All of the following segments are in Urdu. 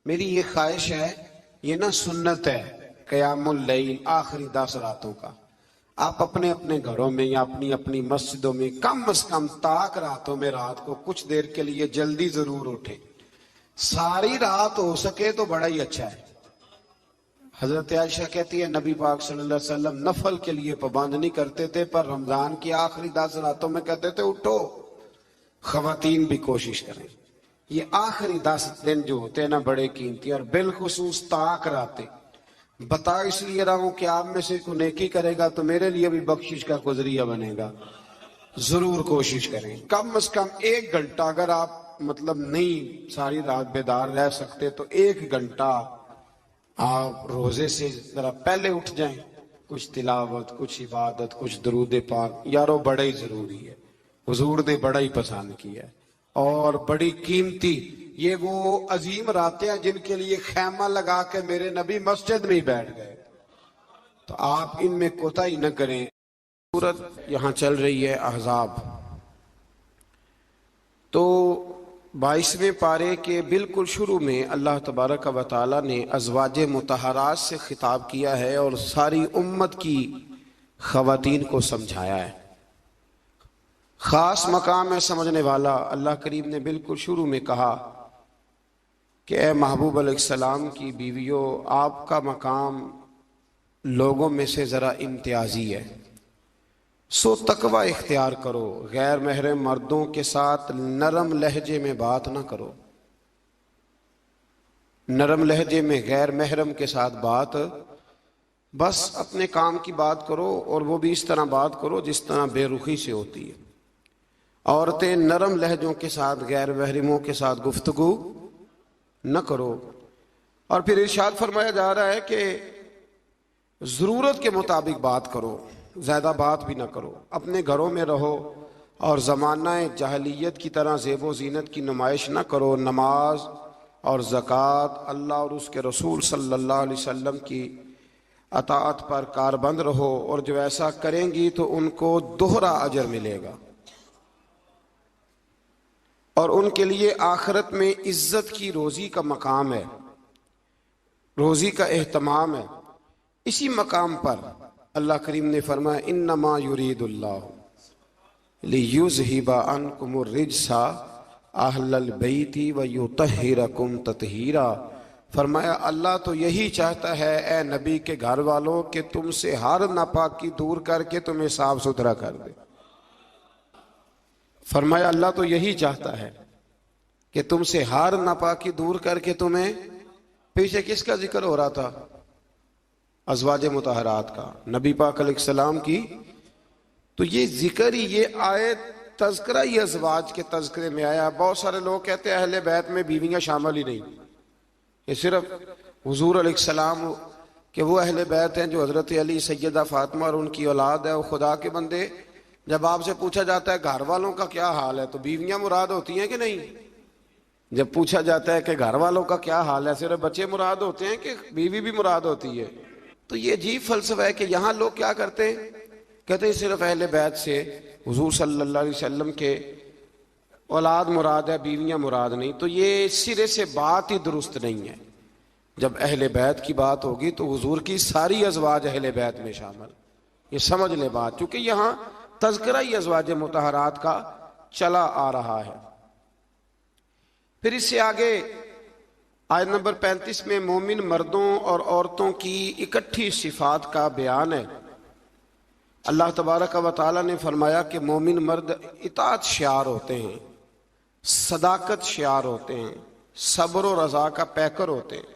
میری یہ خواہش ہے، یہ نا سنت ہے قیام اللیل آخری 10 راتوں کا، آپ اپنے اپنے گھروں میں یا اپنی اپنی مسجدوں میں کم از کم طاق راتوں میں رات کو کچھ دیر کے لیے جلدی ضرور اٹھیں۔ ساری رات ہو سکے تو بڑا ہی اچھا ہے۔ حضرت عائشہ کہتی ہے نبی پاک صلی اللہ علیہ وسلم نفل کے لیے پابند نہیں کرتے تھے، پر رمضان کی آخری 10 راتوں میں کہتے تھے اٹھو۔ خواتین بھی کوشش کریں، یہ آخری 10 دن جو ہوتے ہیں نا بڑے قیمتی، اور بالخصوص طاق راتیں۔ بتا اس لیے رہا ہوں کہ آپ میں سے کوئی نیکی کرے گا تو میرے لیے بھی بخشش کا کوئی ذریعہ بنے گا۔ ضرور کوشش کریں، کم از کم 1 گھنٹہ، اگر آپ مطلب نہیں ساری رات بیدار رہ سکتے تو 1 گھنٹہ آپ روزے سے ذرا پہلے اٹھ جائیں، کچھ تلاوت، کچھ عبادت، کچھ درود پاک۔ یارو بڑا ہی ضروری ہے، حضور نے بڑا ہی پسند کیا ہے اور بڑی قیمتی۔ یہ وہ عظیم راتیں ہیں جن کے لیے خیمہ لگا کے میرے نبی مسجد میں ہی بیٹھ گئے، تو آپ ان میں کوتاہی نہ کریں۔ سورت یہاں چل رہی ہے احزاب، تو 22ویں پارے کے بالکل شروع میں اللہ تبارک و تعالیٰ نے ازواج مطہرات سے خطاب کیا ہے اور ساری امت کی خواتین کو سمجھایا ہے۔ خاص مقام ہے سمجھنے والا۔ اللہ کریم نے بالکل شروع میں کہا کہ اے محبوب علیہ السلام کی بیویوں، آپ کا مقام لوگوں میں سے ذرا امتیازی ہے، سو تقوی اختیار کرو، غیر محرم مردوں کے ساتھ نرم لہجے میں بات نہ کرو۔ نرم لہجے میں غیر محرم کے ساتھ بات، بس اپنے کام کی بات کرو، اور وہ بھی اس طرح بات کرو جس طرح بے رخی سے ہوتی ہے۔ عورتیں نرم لہجوں کے ساتھ غیر محرموں کے ساتھ گفتگو نہ کرو۔ اور پھر ارشاد فرمایا جا رہا ہے کہ ضرورت کے مطابق بات کرو، زیادہ بات بھی نہ کرو، اپنے گھروں میں رہو اور زمانہ جاہلیت کی طرح زیب و زینت کی نمائش نہ کرو۔ نماز اور زکوٰۃ، اللہ اور اس کے رسول صلی اللہ علیہ وسلم کی اطاعت پر کاربند رہو، اور جو ایسا کریں گی تو ان کو دوہرا اجر ملے گا، اور ان کے لیے آخرت میں عزت کی روزی کا مقام ہے، روزی کا اہتمام ہے۔ اسی مقام پر اللہ کریم نے فرمایا انما یرید اللہ لیذہب عنکم الرجس اہل البیت ویطہرکم تطہیرا۔ فرمایا اللہ تو یہی چاہتا ہے اے نبی کے گھر والوں کہ تم سے ہر ناپاکی دور کر کے تمہیں صاف ستھرا کر دے۔ فرمایا اللہ تو یہی چاہتا ہے کہ تم سے ہر ناپاکی دور کر کے تمہیں، پیچھے کس کا ذکر ہو رہا تھا؟ ازواج مطہرات کا، نبی پاک علیہ السلام کی۔ تو یہ ذکر ہی، یہ آیت تذکرہ ہی ازواج کے تذکرے میں آیا۔ بہت سارے لوگ کہتے ہیں اہل بیت میں بیویاں شامل ہی نہیں، یہ صرف حضور علیہ السلام کہ وہ اہل بیت ہیں جو حضرت علی، سیدہ فاطمہ اور ان کی اولاد ہے۔ وہ خدا کے بندے، جب آپ سے پوچھا جاتا ہے گھر والوں کا کیا حال ہے تو بیویاں مراد ہوتی ہیں کہ نہیں؟ جب پوچھا جاتا ہے کہ گھر والوں کا کیا حال ہے، صرف بچے مراد ہوتے ہیں کہ بیوی بھی مراد ہوتی ہے؟ تو یہ عجیب فلسفہ ہے کہ یہاں لوگ کیا کرتے ہیں، کہتے ہیں صرف اہل بیت سے حضور صلی اللہ علیہ وسلم کے اولاد مراد ہے، بیویاں مراد نہیں۔ تو یہ سرے سے بات ہی درست نہیں ہے۔ جب اہل بیت کی بات ہوگی تو حضور کی ساری ازواج اہل بیت میں شامل، یہ سمجھ لے بات، چونکہ یہاں تذکرہ ہی ازواج مطہرات کا چلا آ رہا ہے۔ پھر اس سے آگے آیت نمبر 35 میں مومن مردوں اور عورتوں کی اکٹھی صفات کا بیان ہے۔ اللہ تبارک و تعالیٰ نے فرمایا کہ مومن مرد اطاعت شعار ہوتے ہیں، صداقت شعار ہوتے ہیں، صبر و رضا کا پیکر ہوتے ہیں۔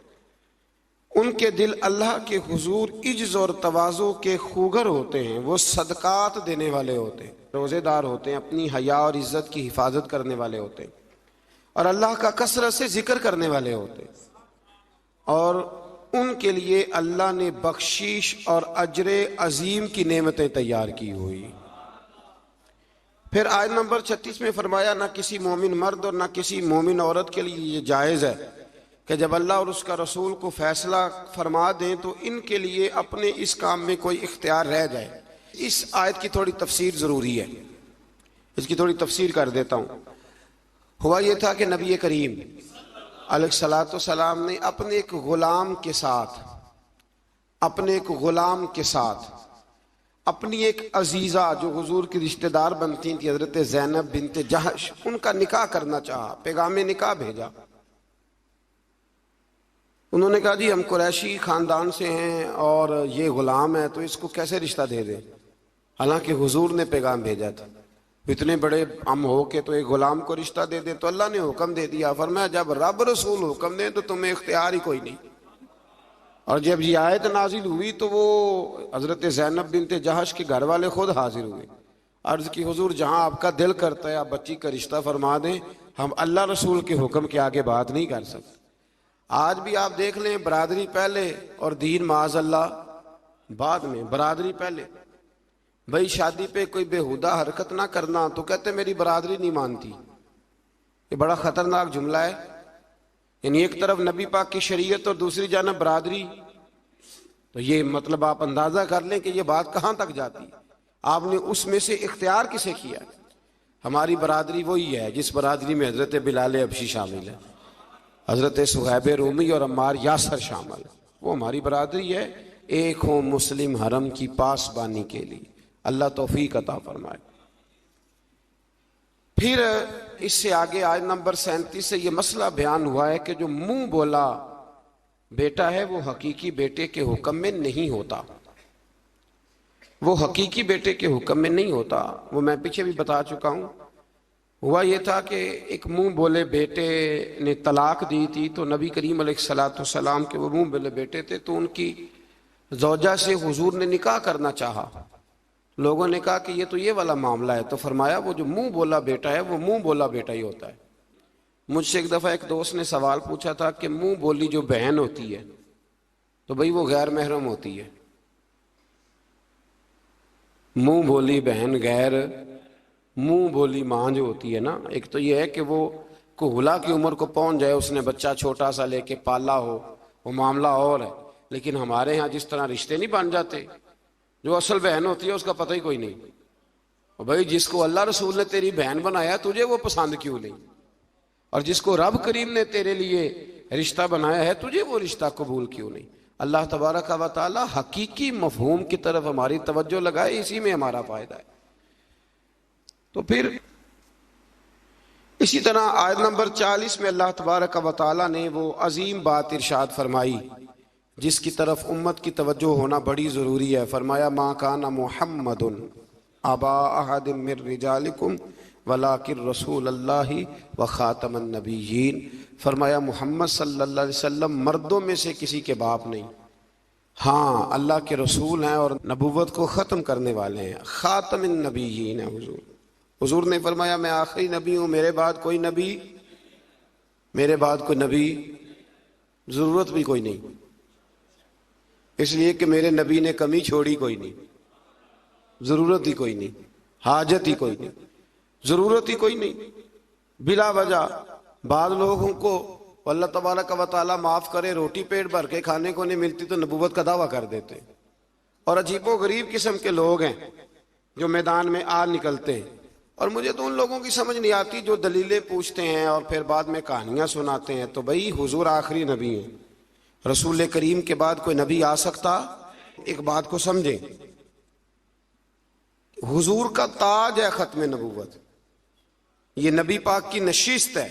ان کے دل اللہ کے حضور عجز اور تواضع کے خوگر ہوتے ہیں، وہ صدقات دینے والے ہوتے ہیں، روزے دار ہوتے ہیں، اپنی حیا اور عزت کی حفاظت کرنے والے ہوتے ہیں، اور اللہ کا کثرت سے ذکر کرنے والے ہوتے ہیں، اور ان کے لیے اللہ نے بخشش اور اجر عظیم کی نعمتیں تیار کی ہوئی۔ پھر آیت نمبر 36 میں فرمایا نہ کسی مومن مرد اور نہ کسی مومن عورت کے لیے یہ جائز ہے کہ جب اللہ اور اس کا رسول کو فیصلہ فرما دیں تو ان کے لیے اپنے اس کام میں کوئی اختیار رہ جائے۔ اس آیت کی تھوڑی تفسیر ضروری ہے، اس کی تھوڑی تفسیر کر دیتا ہوں۔ ہوا یہ تھا کہ نبی کریم علیہ الصلوۃ والسلام نے اپنے ایک غلام کے ساتھ اپنی ایک عزیزہ جو حضور کی رشتہ دار بنتی تھی حضرت زینب بنت جہش، ان کا نکاح کرنا چاہا، پیغام نکاح بھیجا۔ انہوں نے کہا جی ہم قریشی خاندان سے ہیں اور یہ غلام ہے تو اس کو کیسے رشتہ دے دیں، حالانکہ حضور نے پیغام بھیجا تھا، اتنے بڑے ہم ہو کے تو ایک غلام کو رشتہ دے دیں۔ تو اللہ نے حکم دے دیا، فرمایا جب رب رسول حکم دیں تو تمہیں اختیار ہی کوئی نہیں۔ اور جب یہ آیت نازل ہوئی تو وہ حضرت زینب بنت جہش کے گھر والے خود حاضر ہوئے، عرض کی حضور جہاں آپ کا دل کرتا ہے آپ بچی کا رشتہ فرما دیں، ہم اللہ رسول کے حکم کے آگے بات نہیں کر سکتے۔ آج بھی آپ دیکھ لیں، برادری پہلے اور دین معاذ اللہ بعد میں۔ برادری پہلے، بھائی شادی پہ کوئی بےہودہ حرکت نہ کرنا تو کہتے میری برادری نہیں مانتی۔ یہ بڑا خطرناک جملہ ہے، یعنی ایک طرف نبی پاک کی شریعت اور دوسری جانب برادری، تو یہ مطلب آپ اندازہ کر لیں کہ یہ بات کہاں تک جاتی ہے۔ آپ نے اس میں سے اختیار کسے کیا؟ ہماری برادری وہی ہے جس برادری میں حضرت بلال حبشی شامل ہے، حضرت صہیب رومی اور عمار یاسر شامل، وہ ہماری برادری ہے، ایک ہوں مسلم حرم کی پاسبانی کے لیے۔ اللہ توفیق عطا فرمائے۔ پھر اس سے آگے آیت نمبر 37 سے یہ مسئلہ بیان ہوا ہے کہ جو منہ بولا بیٹا ہے وہ حقیقی بیٹے کے حکم میں نہیں ہوتا، وہ حقیقی بیٹے کے حکم میں نہیں ہوتا۔ وہ میں پیچھے بھی بتا چکا ہوں، ہوا یہ تھا کہ ایک منہ بولے بیٹے نے طلاق دی تھی، تو نبی کریم علیہ الصلوۃ والسلام کے وہ منہ بولے بیٹے تھے، تو ان کی زوجہ سے حضور نے نکاح کرنا چاہا۔ لوگوں نے کہا کہ یہ تو یہ والا معاملہ ہے، تو فرمایا وہ جو منہ بولا بیٹا ہے وہ منہ بولا بیٹا ہی ہوتا ہے۔ مجھ سے ایک دفعہ ایک دوست نے سوال پوچھا تھا کہ منہ بولی جو بہن ہوتی ہے تو بھئی وہ غیر محرم ہوتی ہے، منہ بولی بہن غیر، منہ بولی ماں جو ہوتی ہے نا، ایک تو یہ ہے کہ وہ کہولا کی عمر کو پہنچ جائے، اس نے بچہ چھوٹا سا لے کے پالا ہو، وہ معاملہ اور ہے، لیکن ہمارے ہاں جس طرح رشتے نہیں بن جاتے، جو اصل بہن ہوتی ہے اس کا پتہ ہی کوئی نہیں۔ اور بھائی جس کو اللہ رسول نے تیری بہن بنایا تجھے وہ پسند کیوں نہیں، اور جس کو رب کریم نے تیرے لیے رشتہ بنایا ہے تجھے وہ رشتہ قبول کیوں نہیں۔ اللہ تبارک و تعالی حقیقی مفہوم کی طرف ہماری توجہ لگائے، اسی میں ہمارا فائدہ ہے۔ تو پھر اسی طرح آیت نمبر 40 میں اللہ تبارک و تعالی نے وہ عظیم بات ارشاد فرمائی جس کی طرف امت کی توجہ ہونا بڑی ضروری ہے۔ فرمایا ما کان محمد ابا احد من رجالکم ولکن رسول اللہ و خاتم النبیین، فرمایا محمد صلی اللہ علیہ وسلم مردوں میں سے کسی کے باپ نہیں، ہاں اللہ کے رسول ہیں اور نبوت کو ختم کرنے والے ہیں، خاتم النبیین ہیں حضور۔ حضور نے فرمایا میں آخری نبی ہوں، میرے بعد کوئی نبی ضرورت بھی کوئی نہیں، اس لیے کہ میرے نبی نے کمی چھوڑی کوئی نہیں، ضرورت ہی کوئی نہیں، حاجت ہی کوئی نہیں، ضرورت ہی کوئی نہیں۔ بلا وجہ بعض لوگوں کو اللہ تبارک و تعالیٰ معاف کرے، روٹی پیٹ بھر کے کھانے کو نہیں ملتی تو نبوت کا دعویٰ کر دیتے ہیں، اور عجیب و غریب قسم کے لوگ ہیں جو میدان میں آ نکلتے ہیں، اور مجھے تو ان لوگوں کی سمجھ نہیں آتی جو دلیلیں پوچھتے ہیں اور پھر بعد میں کہانیاں سناتے ہیں۔ تو بھائی حضور آخری نبی ہیں، رسول کریم کے بعد کوئی نبی آ سکتا؟ ایک بات کو سمجھیں، حضور کا تاج ہے ختم نبوت، یہ نبی پاک کی نشست ہے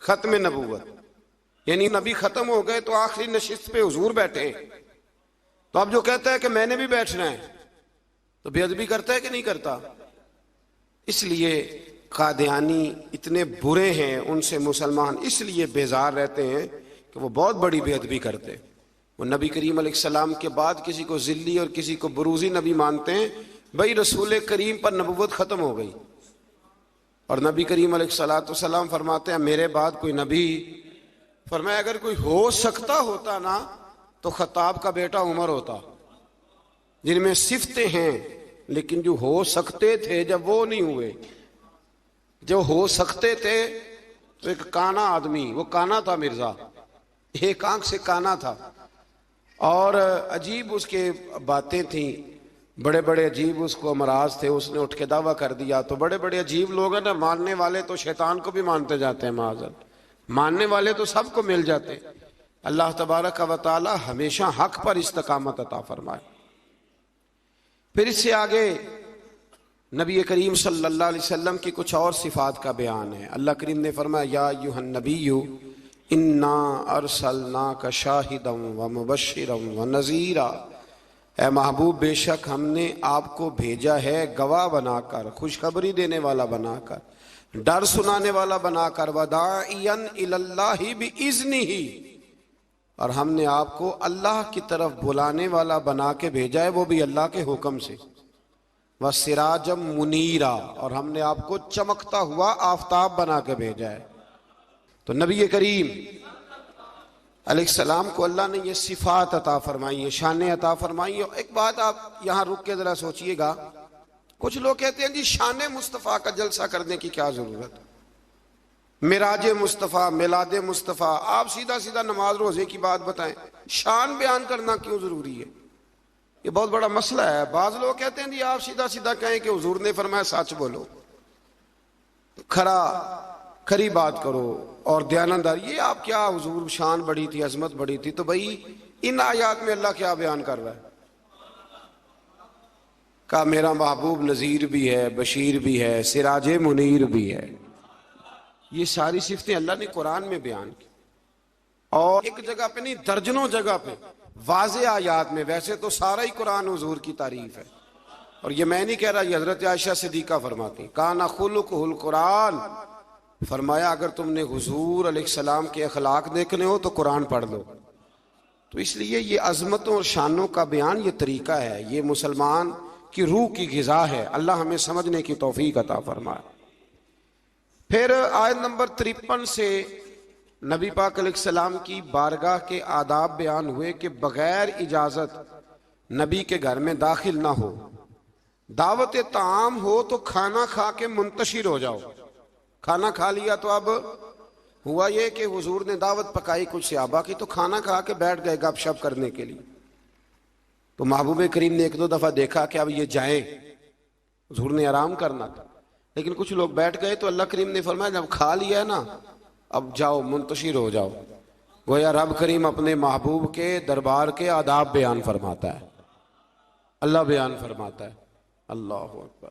ختم نبوت، یعنی نبی ختم ہو گئے تو آخری نشست پہ حضور بیٹھے ہیں۔ تو اب جو کہتا ہے کہ میں نے بھی بیٹھنا ہے تو بے ادبی کرتا ہے کہ نہیں کرتا؟ اس لیے قادیانی اتنے برے ہیں، ان سے مسلمان اس لیے بیزار رہتے ہیں کہ وہ بہت بڑی بے ادبی کرتے ہیں۔ وہ نبی کریم علیہ السلام کے بعد کسی کو ذلی اور کسی کو بروزی نبی مانتے ہیں۔ بھائی رسول کریم پر نبوت ختم ہو گئی، اور نبی کریم علیہ السلام فرماتے ہیں میرے بعد کوئی نبی، فرمایا اگر کوئی ہو سکتا ہوتا نا تو خطاب کا بیٹا عمر ہوتا، جن میں صفتیں ہیں لیکن جو ہو سکتے تھے جب وہ نہیں ہوئے، جو ہو سکتے تھے تو ایک کانا آدمی، وہ کانا تھا مرزا، ایک آنکھ سے کانا تھا، اور عجیب اس کے باتیں تھیں، بڑے بڑے عجیب اس کو امراض تھے، اس نے اٹھ کے دعویٰ کر دیا۔ تو بڑے بڑے عجیب لوگ ہیں نا، ماننے والے تو شیطان کو بھی مانتے جاتے ہیں معاذ اللہ، ماننے والے تو سب کو مل جاتے. اللہ تبارک و تعالی ہمیشہ حق پر استقامت عطا فرمائے. پھر اس سے آگے نبی کریم صلی اللہ علیہ وسلم کی کچھ اور صفات کا بیان ہے. اللہ کریم نے فرمایا یا ایھا النبی انا ارسلناک شاہدا ومبشرا ونذیرا، اے محبوب بے شک ہم نے آپ کو بھیجا ہے گواہ بنا کر، خوشخبری دینے والا بنا کر، ڈر سنانے والا بنا کر، وداعیا الی اللہ باذنہ، اور ہم نے آپ کو اللہ کی طرف بلانے والا بنا کے بھیجا ہے، وہ بھی اللہ کے حکم سے، وسراجا منیرا، اور ہم نے آپ کو چمکتا ہوا آفتاب بنا کے بھیجا ہے. تو نبی کریم علیہ السلام کو اللہ نے یہ صفات عطا فرمائی ہیں، شانیں عطا فرمائی ہیں. ایک بات آپ یہاں رک کے ذرا سوچئے گا، کچھ لوگ کہتے ہیں جی شان مصطفیٰ کا جلسہ کرنے کی کیا ضرورت، معراج مصطفیٰ، میلاد مصطفیٰ، آپ سیدھا سیدھا نماز روزے کی بات بتائیں، شان بیان کرنا کیوں ضروری ہے؟ یہ بہت بڑا مسئلہ ہے. بعض لوگ کہتے ہیں جی آپ سیدھا سیدھا کہیں کہ حضور نے فرمایا سچ بولو، کھری بات کرو اور دیانتدار. یہ آپ کیا، حضور شان بڑی تھی، عظمت بڑی تھی، تو بھائی ان آیات میں اللہ کیا بیان کر رہا ہے؟ کہا میرا محبوب نذیر بھی ہے، بشیر بھی ہے، سراج منیر بھی ہے. یہ ساری صفتیں اللہ نے قرآن میں بیان کی، اور ایک جگہ پہ نہیں، درجنوں جگہ پہ واضح آیات میں. ویسے تو سارا ہی قرآن حضور کی تعریف ہے، اور یہ میں نہیں کہہ رہا، یہ حضرت عائشہ صدیقہ فرماتی کان خلقہ القرآن. فرمایا اگر تم نے حضور علیہ السلام کے اخلاق دیکھنے ہو تو قرآن پڑھ لو. تو اس لیے یہ عظمتوں اور شانوں کا بیان یہ طریقہ ہے، یہ مسلمان کی روح کی غذا ہے. اللہ ہمیں سمجھنے کی توفیق عطا فرمائے. پھر آیت نمبر 53 سے نبی پاک علیہ السلام کی بارگاہ کے آداب بیان ہوئے کہ بغیر اجازت نبی کے گھر میں داخل نہ ہو. دعوت طعام ہو تو کھانا کھا کے منتشر ہو جاؤ. کھانا کھا لیا تو اب ہوا یہ کہ حضور نے دعوت پکائی کچھ صحابہ کی، تو کھانا کھا کے بیٹھ گئے گپ شپ کرنے کے لیے. تو محبوب کریم نے ایک دو دفعہ دیکھا کہ اب یہ جائیں، حضور نے آرام کرنا تھا، لیکن کچھ لوگ بیٹھ گئے. تو اللہ کریم نے فرمایا جب کھا لیا ہے نا اب جاؤ منتشر ہو جاؤ. گویا رب کریم اپنے محبوب کے دربار کے آداب بیان فرماتا ہے، اللہ بیان فرماتا ہے. اللہ اکبر.